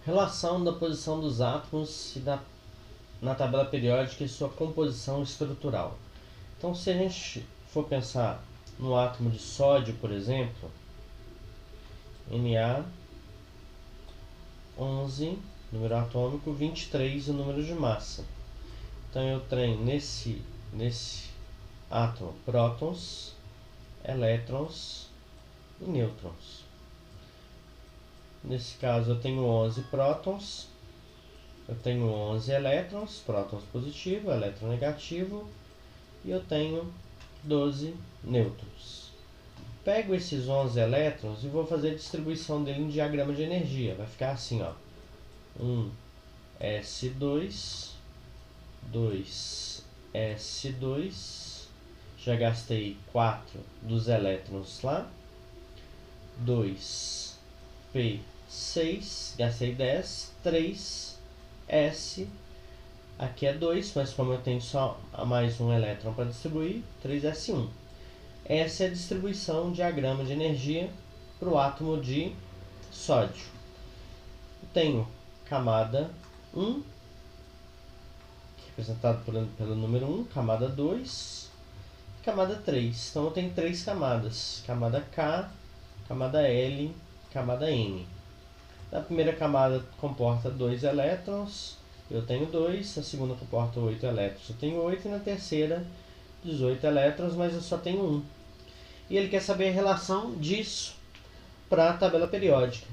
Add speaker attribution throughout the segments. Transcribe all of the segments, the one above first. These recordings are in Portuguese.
Speaker 1: Relação da posição dos átomos na tabela periódica e sua composição estrutural. Então, se a gente for pensar no átomo de sódio, por exemplo, Na11, número atômico, 23 o número de massa. Então, eu tenho nesse átomo prótons, elétrons e nêutrons. Nesse caso, eu tenho 11 prótons, eu tenho 11 elétrons, prótons positivo, elétron negativo, e eu tenho 12 nêutrons. Pego esses 11 elétrons e vou fazer a distribuição dele em diagrama de energia. Vai ficar assim, ó. 1 S2, 2 S2, já gastei 4 dos elétrons lá, 2 P6, gastei 10, 3 S, aqui é 2, mas como eu tenho só mais um elétron para distribuir, 3S1. Essa é a distribuição diagrama de energia para o átomo de sódio. Tenho camada 1, representado pelo número 1, camada 2, camada 3. Então eu tenho 3 camadas, camada K, camada L, camada N. A primeira camada comporta 2 elétrons, eu tenho 2, a segunda comporta 8 elétrons, eu tenho 8, e na terceira 18 elétrons, mas eu só tenho 1. E ele quer saber a relação disso para a tabela periódica.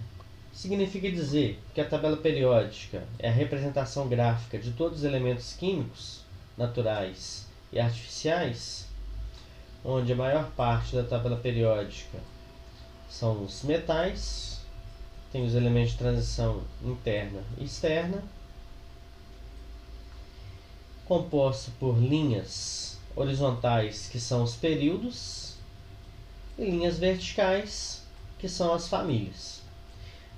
Speaker 1: Significa dizer que a tabela periódica é a representação gráfica de todos os elementos químicos, naturais e artificiais, onde a maior parte da tabela periódica são os metais, tem os elementos de transição interna e externa, composto por linhas horizontais, que são os períodos, e linhas verticais, que são as famílias.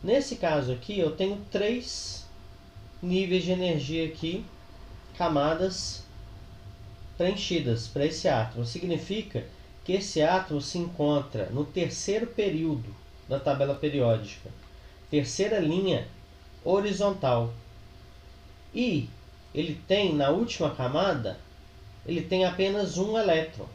Speaker 1: Nesse caso aqui, eu tenho 3 níveis de energia aqui, camadas preenchidas para esse átomo. Significa que esse átomo se encontra no terceiro período da tabela periódica, terceira linha horizontal. E ele tem, na última camada, ele tem apenas um elétron.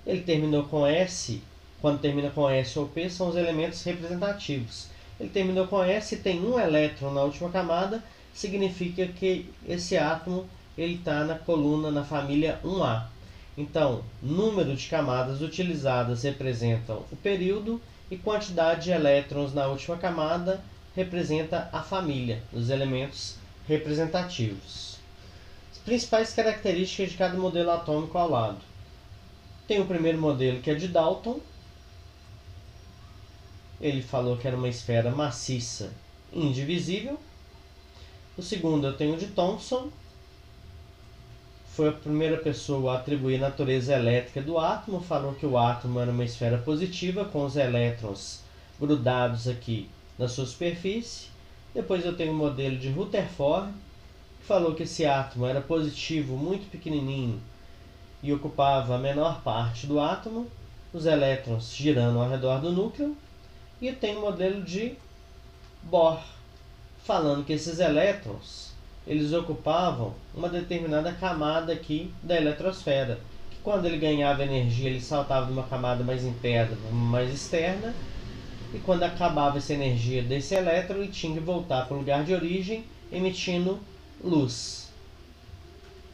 Speaker 1: Ele terminou com S. Quando termina com S ou P, são os elementos representativos. Ele terminou com S e tem um elétron na última camada, significa que esse átomo está na coluna, na família 1A. Então, número de camadas utilizadas representam o período e quantidade de elétrons na última camada representa a família, os elementos representativos. As principais características de cada modelo atômico ao lado. Tem o primeiro modelo, que é de Dalton. Ele falou que era uma esfera maciça e indivisível. O segundo eu tenho de Thomson. Foi a primeira pessoa a atribuir a natureza elétrica do átomo. Falou que o átomo era uma esfera positiva, com os elétrons grudados aqui na sua superfície. Depois eu tenho o modelo de Rutherford, que falou que esse átomo era positivo, muito pequenininho, e ocupava a menor parte do átomo, os elétrons girando ao redor do núcleo. E tem o modelo de Bohr, falando que esses elétrons eles ocupavam uma determinada camada aqui da eletrosfera, que quando ele ganhava energia ele saltava de uma camada mais interna para uma mais externa, e quando acabava essa energia desse elétron ele tinha que voltar para o lugar de origem emitindo luz.